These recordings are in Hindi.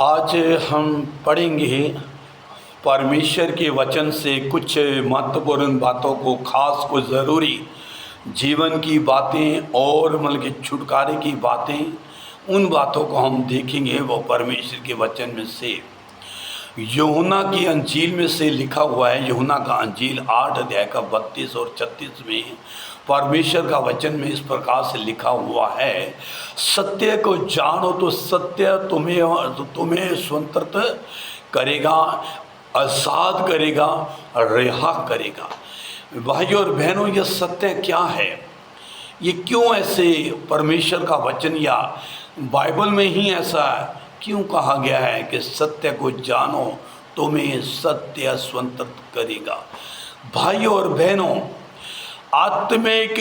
आज हम पढ़ेंगे परमेश्वर के वचन से कुछ महत्वपूर्ण बातों को, खास को ज़रूरी जीवन की बातें और मतलब कि छुटकारे की बातें, उन बातों को हम देखेंगे। वो परमेश्वर के वचन में से यूहन्ना की अंजील में से लिखा हुआ है। यूहन्ना का अंजील 8 अध्याय का 32 और 36 में परमेश्वर का वचन में इस प्रकार से लिखा हुआ है, सत्य को जानो तो सत्य तुम्हें स्वतंत्र करेगा, आज़ाद करेगा, रिहा करेगा। भाइयों और बहनों, यह सत्य क्या है? ये क्यों ऐसे परमेश्वर का वचन या बाइबल में ही ऐसा क्यों कहा गया है कि सत्य को जानो तुम्हें सत्य स्वतंत्र करेगा? भाइयों और बहनों, आत्मिक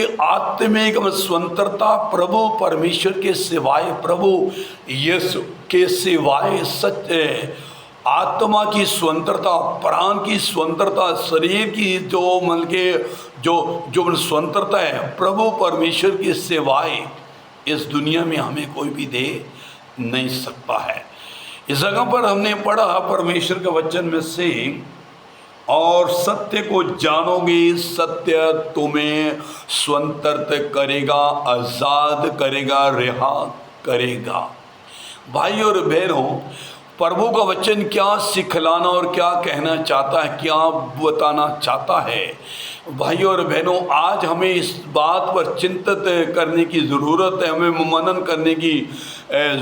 स्वतंत्रता प्रभु परमेश्वर के सिवाय, प्रभु यीशु के सिवाय सत्य आत्मा की स्वतंत्रता, प्राण की स्वतंत्रता, शरीर की जो मन के जो स्वतंत्रता है, प्रभु परमेश्वर के सिवाय इस दुनिया में हमें कोई भी दे नहीं सकता है। इस जगह पर हमने पढ़ा परमेश्वर के वचन में से, और सत्य को जानोगे, सत्य तुम्हें स्वतंत्र करेगा, आज़ाद करेगा, रिहा करेगा। भाई और बहनों, प्रभु का वचन क्या सिखलाना और क्या कहना चाहता है, क्या बताना चाहता है? भाई और बहनों, आज हमें इस बात पर चिंतित करने की ज़रूरत है, हमें मनन करने की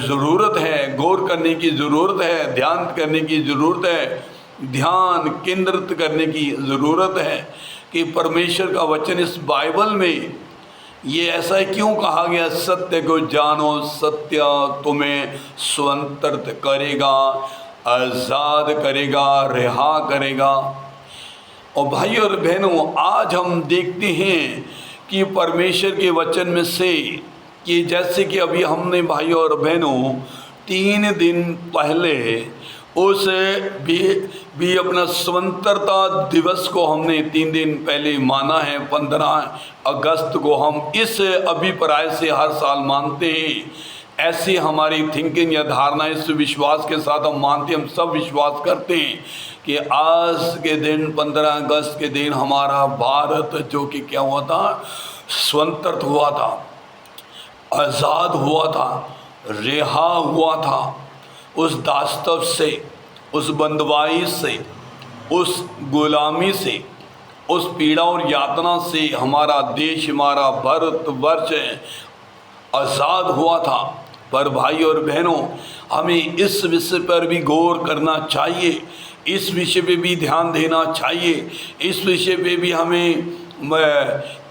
ज़रूरत है, गौर करने की ज़रूरत है, ध्यान करने की ज़रूरत है, ध्यान केंद्रित करने की ज़रूरत है कि परमेश्वर का वचन इस बाइबल में ये ऐसा क्यों कहा गया, सत्य को जानो, सत्य तुम्हें स्वतंत्र करेगा, आज़ाद करेगा, रिहा करेगा। और भाई और बहनों, आज हम देखते हैं कि परमेश्वर के वचन में से कि जैसे कि अभी हमने भाई और बहनों 3 दिन पहले उस भी अपना स्वतंत्रता दिवस को हमने 3 दिन पहले माना है। 15 अगस्त को हम इस अभिप्राय से हर साल मानते हैं। ऐसी हमारी थिंकिंग या धारणा, इस विश्वास के साथ हम मानते हैं, हम सब विश्वास करते हैं कि आज के दिन 15 अगस्त के दिन हमारा भारत जो कि क्या हुआ था, स्वतंत्र हुआ था, आज़ाद हुआ था, रिहा हुआ था उस दास्तव से, उस बंदवाई से, उस गुलामी से, उस पीड़ा और यातना से हमारा देश, हमारा भारतवर्ष आज़ाद हुआ था। पर भाई और बहनों, हमें इस विषय पर भी गौर करना चाहिए, इस विषय पे भी ध्यान देना चाहिए, इस विषय पे भी हमें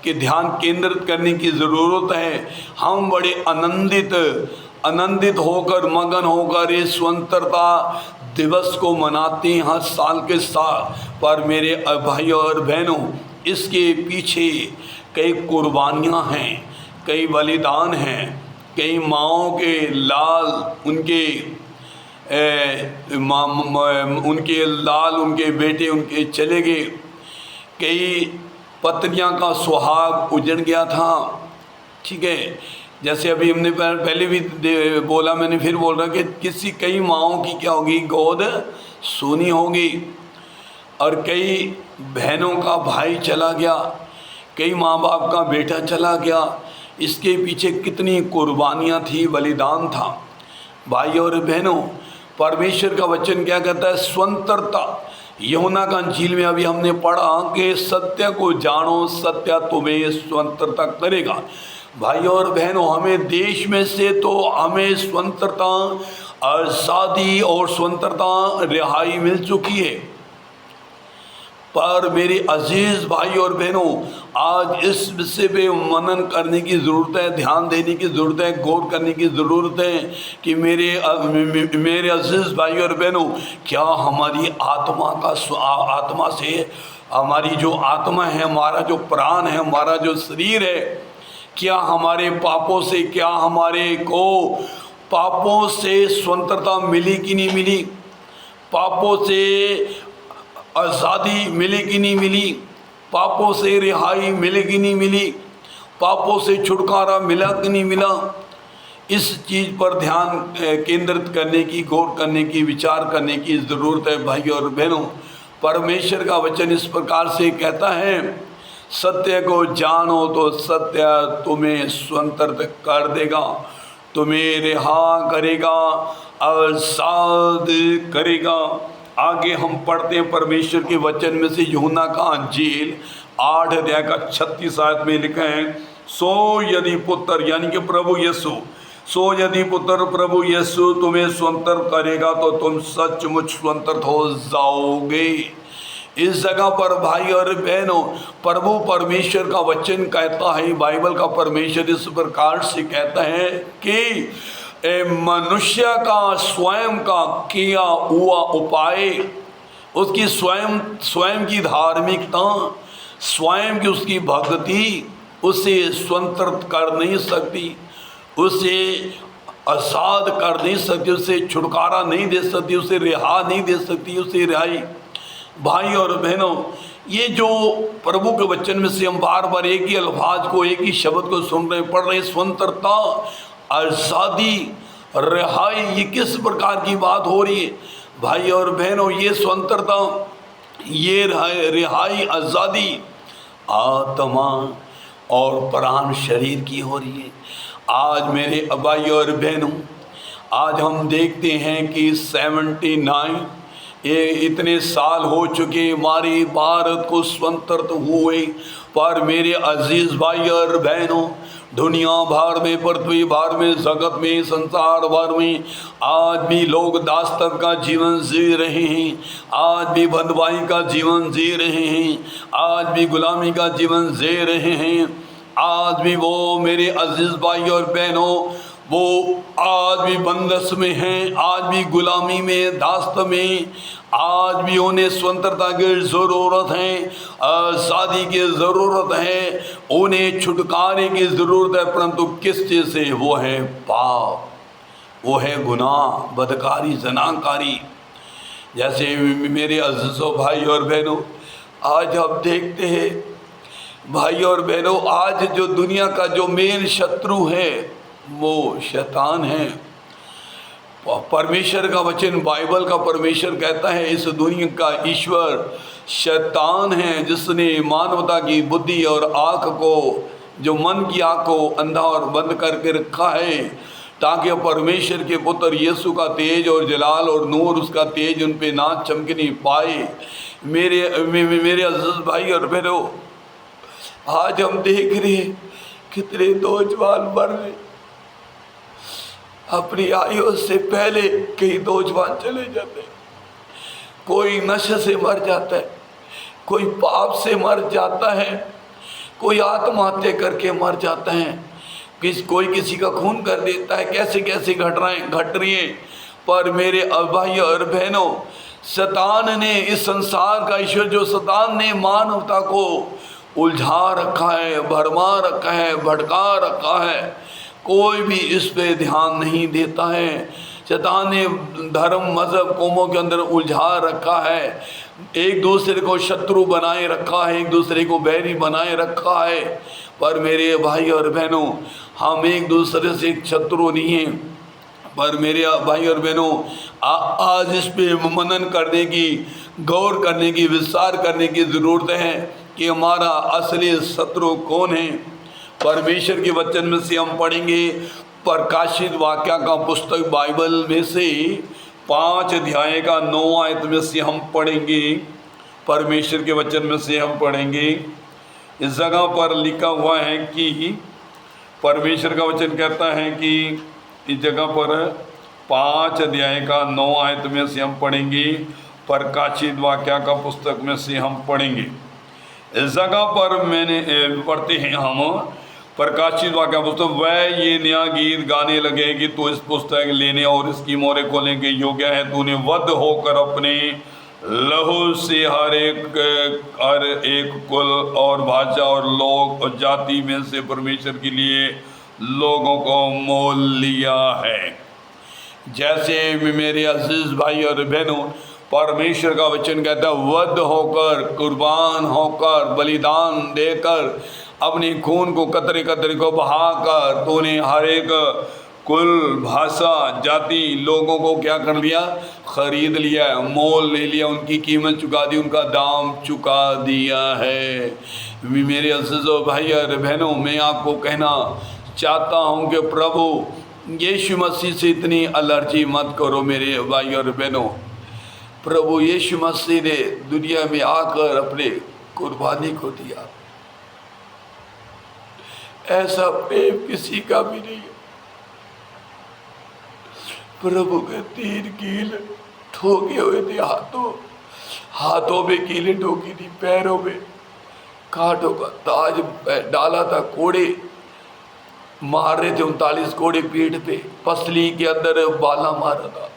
कि ध्यान केंद्रित करने की ज़रूरत है। हम बड़े आनंदित होकर, मगन होकर इस स्वतंत्रता दिवस को मनाते हैं हर साल के साल। पर मेरे भाई और बहनों, इसके पीछे कई कुर्बानियाँ हैं, कई बलिदान हैं, कई माँओं के लाल, उनके बेटे उनके चले गए, कई पत्नियां का सुहाग उजड़ गया था। ठीक है, जैसे अभी हमने पहले भी बोला, मैंने फिर बोल रहा कि कई माँओं की क्या होगी, गोद सूनी होगी, और कई बहनों का भाई चला गया, कई माँ बाप का बेटा चला गया। इसके पीछे कितनी कुर्बानियाँ थी, बलिदान था। भाई और बहनों, परमेश्वर का वचन क्या कहता है? स्वतंत्रता। यूहन्ना का अंजील में अभी हमने पढ़ा कि सत्य को जानो, सत्य तुम्हें स्वतंत्रता करेगा। भाई और बहनों, हमें देश में से तो हमें स्वतंत्रता, आज़ादी और स्वतंत्रता, रिहाई मिल चुकी है। पर मेरे अजीज भाई और बहनों, आज इस विषय पे मनन करने की ज़रूरत है, ध्यान देने की ज़रूरत है, गौर करने की ज़रूरत है कि मेरे अजीज भाई और बहनों, क्या हमारी आत्मा से, हमारी जो आत्मा है, हमारा जो प्राण है, हमारा जो शरीर है, क्या हमारे पापों से, क्या हमारे को पापों से स्वतंत्रता मिली कि नहीं मिली? पापों से आज़ादी मिली कि नहीं मिली? पापों से रिहाई मिली कि नहीं मिली? पापों से छुटकारा मिला कि नहीं मिला? इस चीज़ पर ध्यान केंद्रित करने की, गौर करने की, विचार करने की ज़रूरत है भाई और बहनों। परमेश्वर का वचन इस प्रकार से कहता है, सत्य को जानो तो सत्य तुम्हें स्वतंत्र कर देगा, तुम्हें रिहा करेगा, आज़ाद करेगा। आगे हम पढ़ते हैं परमेश्वर के वचन में से यूहन्ना का अंजील 8 अध्याय का 36 आयत में लिखा है, सो यदि पुत्र यानी कि प्रभु यीशु, सो यदि पुत्र प्रभु यीशु तुम्हें स्वतंत्र करेगा तो तुम सचमुच स्वतंत्र हो जाओगे। इस जगह पर भाई और बहनों, प्रभु परमेश्वर का वचन कहता है, बाइबल का परमेश्वर इस प्रकार से कहता है कि मनुष्य का स्वयं का किया हुआ उपाय, उसकी स्वयं की धार्मिकता, स्वयं की उसकी भक्ति उसे स्वतंत्र कर नहीं सकती, उसे आज़ाद कर नहीं सकती, उसे छुटकारा नहीं दे सकती, उसे रिहा नहीं दे सकती, उसे रिहाई। भाई और बहनों, ये जो प्रभु के वचन में से हम बार बार एक ही अल्फाज को, एक ही शब्द को सुन रहे, पढ़ रहे, स्वतंत्रता, आज़ादी, रिहाई, ये किस प्रकार की बात हो रही है भाई और बहनों? ये स्वतंत्रता, ये रिहाई, आज़ादी आत्मा और प्राण शरीर की हो रही है। आज मेरे भाई और बहनों, आज हम देखते हैं कि 79 ये इतने साल हो चुके हमारे भारत को स्वतंत्र हुए, पर मेरे अजीज भाई और बहनों, दुनिया भर में, पृथ्वी भर में, जगत में, संसार भर में आज भी लोग दासत्व का जीवन जी रहे हैं, आज भी बंधुआई का जीवन जी रहे हैं, आज भी गुलामी का जीवन जी रहे हैं। आज भी वो मेरे अजीज भाई और बहनों, वो आज भी बंदस में हैं, आज भी गुलामी में, दास्त में, आज भी उन्हें स्वतंत्रता की ज़रूरत है, आज़ादी की ज़रूरत है, उन्हें छुटकारे की ज़रूरत है, परंतु किस चीज़ से? वो है पाप, वो है गुनाह, बदकारी, जनाकारी। जैसे मेरे अजीज़ों भाई और बहनों, आज आप देखते हैं भाई और बहनों, आज जो दुनिया का जो मेन शत्रु है वो शैतान है। परमेश्वर का वचन, बाइबल का परमेश्वर कहता है, इस दुनिया का ईश्वर शैतान है, जिसने मानवता की बुद्धि और आँख को, जो मन की आँख को अंधा और बंद करके रखा है, ताकि परमेश्वर के पुत्र यीशु का तेज और जलाल और नूर, उसका तेज उन पे ना चमक नहीं पाए। मेरे अजीज भाई और बहनों, आज हम देख रहे हैं कितने नौजवान मर रहे, अपनी आयु से पहले कई नौजवान चले जाते हैं। कोई नशे से मर जाता है, कोई पाप से मर जाता है, कोई आत्महत्या करके मर जाता है, कोई किसी का खून कर देता है। कैसे कैसे घट रही है। पर मेरे भाई और बहनों, शैतान ने, इस संसार का ईश्वर जो शैतान ने मानवता को उलझा रखा है, भरमा रखा है, भटका रखा है, कोई भी इस पे ध्यान नहीं देता है। शैतान ने धर्म, मज़हब, कौमों के अंदर उलझा रखा है, एक दूसरे को शत्रु बनाए रखा है, एक दूसरे को बैरी बनाए रखा है। पर मेरे भाई और बहनों, हम एक दूसरे से शत्रु नहीं हैं, पर मेरे भाई और बहनों, आज इस पे मनन करने की, गौर करने की, विचार करने की ज़रूरत है कि हमारा असली शत्रु कौन है। परमेश्वर के वचन में से हम पढ़ेंगे, प्रकाशित वाक्य का पुस्तक बाइबल में से 5 अध्याय का 9 आयत में से हम पढ़ेंगे। परमेश्वर के वचन में से हम पढ़ेंगे। इस जगह पर लिखा हुआ है कि परमेश्वर का वचन कहता है कि इस जगह पर 5 अध्याय का 9 आयत में से हम पढ़ेंगे। प्रकाशित वाक्य का पुस्तक में से हम पढ़ेंगे। इस जगह पर मैंने पढ़ते हैं हम, प्रकाशित वाक्य पुस्तक, वह ये नया गीत गाने लगे कि तू इस पुस्तक लेने और इसकी मोहरे खोलने के योग्य है। तूने वध होकर अपने लहू से हर एक कुल और भाषा और लोग और जाति में से परमेश्वर के लिए लोगों को मोल लिया है। जैसे मेरे अजीज भाई और बहनों, परमेश्वर का वचन कहता है, वध होकर, कुर्बान होकर, बलिदान देकर, अपने खून को कतरे कतरे को बहाकर तूने हर एक कुल, भाषा, जाति, लोगों को क्या कर लिया? खरीद लिया है, मोल ले लिया, उनकी कीमत चुका दी, उनका दाम चुका दिया है। मेरे अज़ीज़ों भाई और बहनों, मैं आपको कहना चाहता हूँ कि प्रभु यीशु मसीह से इतनी एलर्जी मत करो मेरे भाई और बहनों। प्रभु यीशु मसीह ने दुनिया में आकर अपने कुर्बानी को दिया, ऐसा प्रेम किसी का भी नहीं है। प्रभु के 3 कील ठोके हुए थे, हाथों में कीलें ठोकी थी, पैरों में कांटों का ताज डाला था, कोड़े मार रहे थे, 39 कोड़े पीठ पे, पसली के अंदर बाला मारा था।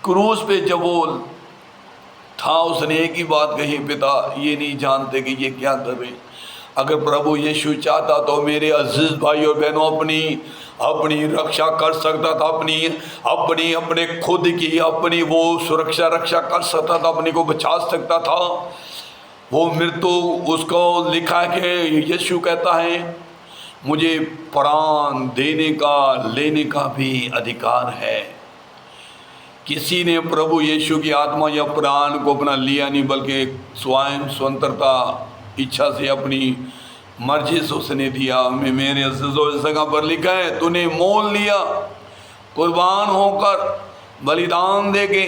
क्रूस पे जब वो था उसने एक ही बात कही, पिता ये नहीं जानते कि ये क्या कर रहे। अगर प्रभु यीशु चाहता तो मेरे अजीज भाई और बहनों अपनी रक्षा कर सकता था, अपने खुद की अपनी वो रक्षा कर सकता था, अपने को बचा सकता था। वो मृत्यु उसको लिखा है कि यीशु कहता है मुझे प्राण देने का लेने का भी अधिकार है। किसी ने प्रभु यीशु की आत्मा या प्राण को अपना लिया नहीं, बल्कि स्वयं स्वतंत्रता इच्छा से अपनी मर्जी से उसने दिया। मेरे अज़ीज़ों, इस जगह पर लिखा है तूने मोल लिया, कुर्बान होकर बलिदान दे के,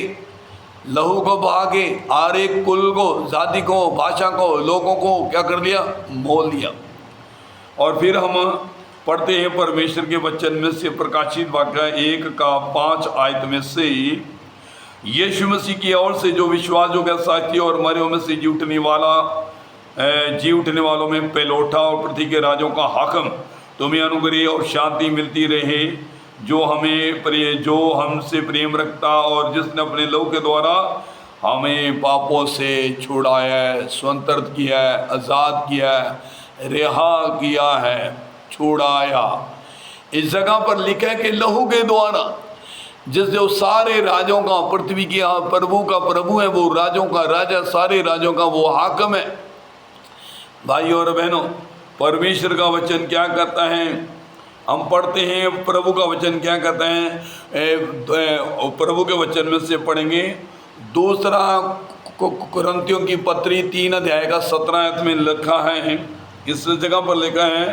लहू को बहा के, हर एक कुल को, जाति को, भाषा को, लोगों को क्या कर लिया? मोल लिया। और फिर हम पढ़ते हैं परमेश्वर के वचन में से प्रकाशित वाक्य 1:5 आयत में से, यीशु मसीह की ओर से जो विश्वास योग्य साथी और मरे में से जी उठने वालों में पहलौठा और पृथ्वी के राजों का हाकम, तुम्हें अनुग्रह और शांति मिलती रहे, जो हमसे प्रेम रखता और जिसने अपने लहू के द्वारा हमें पापों से छुड़ाया है, स्वतंत्र किया है, आज़ाद किया है, रिहा किया है, छुड़ाया। इस जगह पर लिखा है कि लहू के द्वारा, जिससे वो सारे राजों का, पृथ्वी की प्रभु का प्रभु है, वो राजों का राजा, सारे राजों का वो हाकम है। भाई और बहनों, परमेश्वर का वचन क्या करता है? हम पढ़ते हैं प्रभु का वचन क्या कहता है। प्रभु के वचन में से पढ़ेंगे 2 कुरिन्थियों की पत्री 3 अध्याय का 17 आयत में लिखा है। इस जगह पर लिखा है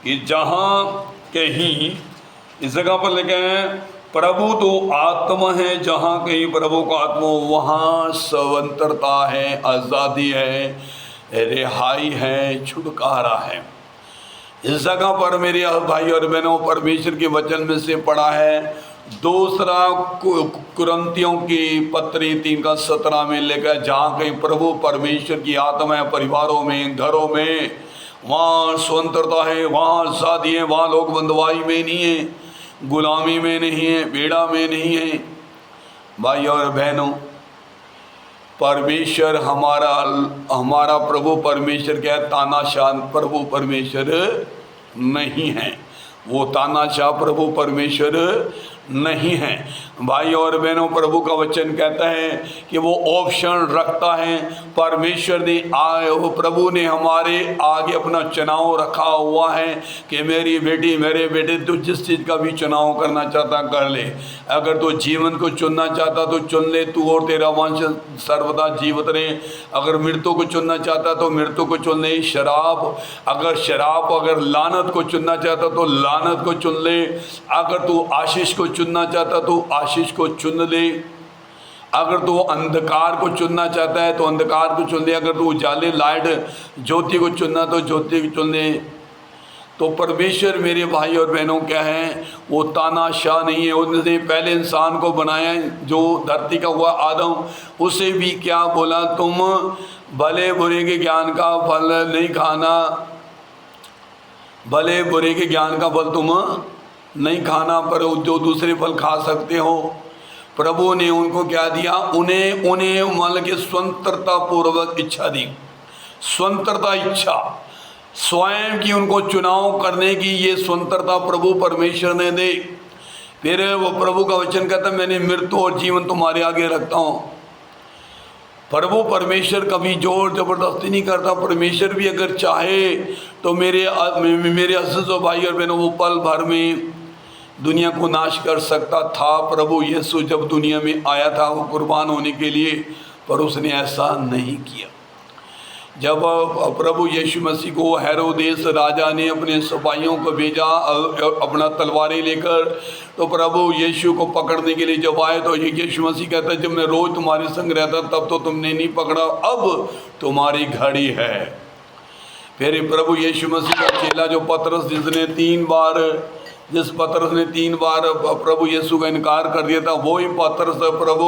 कि जहाँ कहीं, इस जगह पर लिखा है प्रभु तो आत्मा है, जहाँ कहीं प्रभु का आत्मा वहाँ स्वतंत्रता है, आज़ादी है, रिहाई है, छुटकारा है। इस जगह पर मेरे भाई और बहनों, परमेश्वर के वचन में से पढ़ा है 2 कुरिन्थियों की पत्री 3:17 में लेकर, जहाँ कहीं प्रभु परमेश्वर की आत्मा है, परिवारों में, घरों में, वहाँ स्वतंत्रता है, वहाँ आज़ादी है, वहाँ लोग बंधुआई में नहीं है, गुलामी में नहीं है, बेड़ा में नहीं है। भाई और बहनों, परमेश्वर हमारा प्रभु परमेश्वर क्या है? तानाशाह प्रभु परमेश्वर नहीं है, वो तानाशाह प्रभु परमेश्वर नहीं है। भाई और बहनों, प्रभु का वचन कहता है कि वो ऑप्शन रखता है। परमेश्वर ने वो प्रभु ने हमारे आगे अपना चुनाव रखा हुआ है कि मेरी बेटी, मेरे बेटे, तू जिस चीज़ का भी चुनाव करना चाहता कर ले। अगर तू जीवन को चुनना चाहता तो चुन ले, तू और तेरा वंश सर्वदा जीवित रहे। अगर मृत्यु को चुनना चाहता तो मृत्यु को चुन ले। अगर लानत को चुनना चाहता तो लानत को चुन ले। अगर तू आशीष को चुनना चाहता तो आशीष को चुन ले। अगर तू अंधकार को चुनना चाहता है तो अंधकार को चुन ले। अगर तू उजाले लाइट ज्योति को चुनना तो ज्योति को चुन ले। तो परमेश्वर मेरे भाई और बहनों क्या है? वो तानाशाह नहीं है। उसने पहले इंसान को बनाया जो धरती का हुआ आदम, उसे भी क्या बोला? तुम भले बुरे के ज्ञान का फल नहीं खाना, भले बुरे के ज्ञान का फल तुम नहीं खाना, पर जो दूसरे फल खा सकते हो। प्रभु ने उनको क्या दिया? उन्हें मान के स्वतंत्रता पूर्वक इच्छा दी। स्वतंत्रता इच्छा स्वयं की, उनको चुनाव करने की ये स्वतंत्रता प्रभु परमेश्वर ने दे। फिर वो प्रभु का वचन कहता है मैंने मृत्यु और जीवन तुम्हारे आगे रखता हूँ। प्रभु परमेश्वर कभी जोर जबरदस्ती नहीं करता। परमेश्वर भी अगर चाहे तो मेरे अज़ीज़ भाई और बहनों, वो पल भर में दुनिया को नाश कर सकता था। प्रभु यीशु जब दुनिया में आया था वो कुर्बान होने के लिए, पर उसने ऐसा नहीं किया। जब प्रभु यीशु मसीह को हेरोदेस राजा ने अपने सिपाहियों को भेजा अपना तलवारें लेकर, तो प्रभु यीशु को पकड़ने के लिए जब आए तो यीशु मसीह कहता है, जब मैं रोज तुम्हारे संग रहता तब तो तुमने नहीं पकड़ा, अब तुम्हारी घड़ी है। फिर प्रभु यीशु मसीह का चेला जो पतरस, जिस पतरस ने 3 बार प्रभु यीशु का इनकार कर दिया था, वही पतरस प्रभु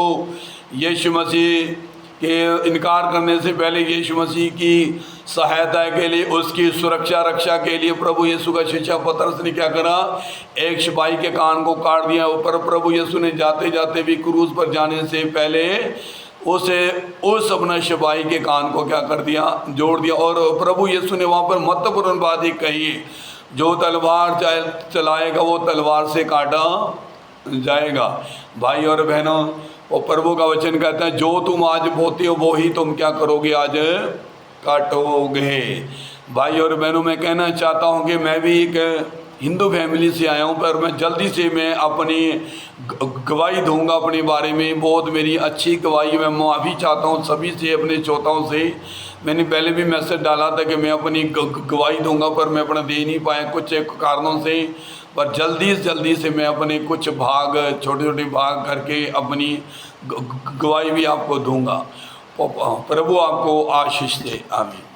यीशु मसीह के इनकार करने से पहले यीशु मसीह की सहायता के लिए, उसकी सुरक्षा रक्षा के लिए प्रभु यीशु का शिष्य पतरस ने क्या करा, एक सिपाही के कान को काट दिया। पर प्रभु यीशु ने जाते जाते भी क्रूस पर जाने से पहले उस अपना सिपाही के कान को क्या कर दिया, जोड़ दिया। और प्रभु यीशु ने वहाँ पर महत्वपूर्ण बात एक कही है, जो तलवार चलाएगा वो तलवार से काटा जाएगा। भाई और बहनों, और प्रभु का वचन कहता है, जो तुम आज बोते हो वो ही तुम क्या करोगे, आज काटोगे। भाई और बहनों, मैं कहना चाहता हूँ कि मैं भी एक हिंदू फैमिली से आया हूँ, पर मैं जल्दी से मैं अपनी गवाही दूंगा अपने बारे में। बहुत मेरी अच्छी गवाही, मैं माफ़ी चाहता हूँ सभी से, अपने श्रोताओं से। मैंने पहले भी मैसेज डाला था कि मैं अपनी गवाही दूंगा, पर मैं अपना दे नहीं पाया कुछ कारणों से। पर जल्दी से मैं अपने कुछ भाग, छोटे छोटे भाग करके अपनी गवाही भी आपको दूंगा। प्रभु आपको आशीष दे। आमीन।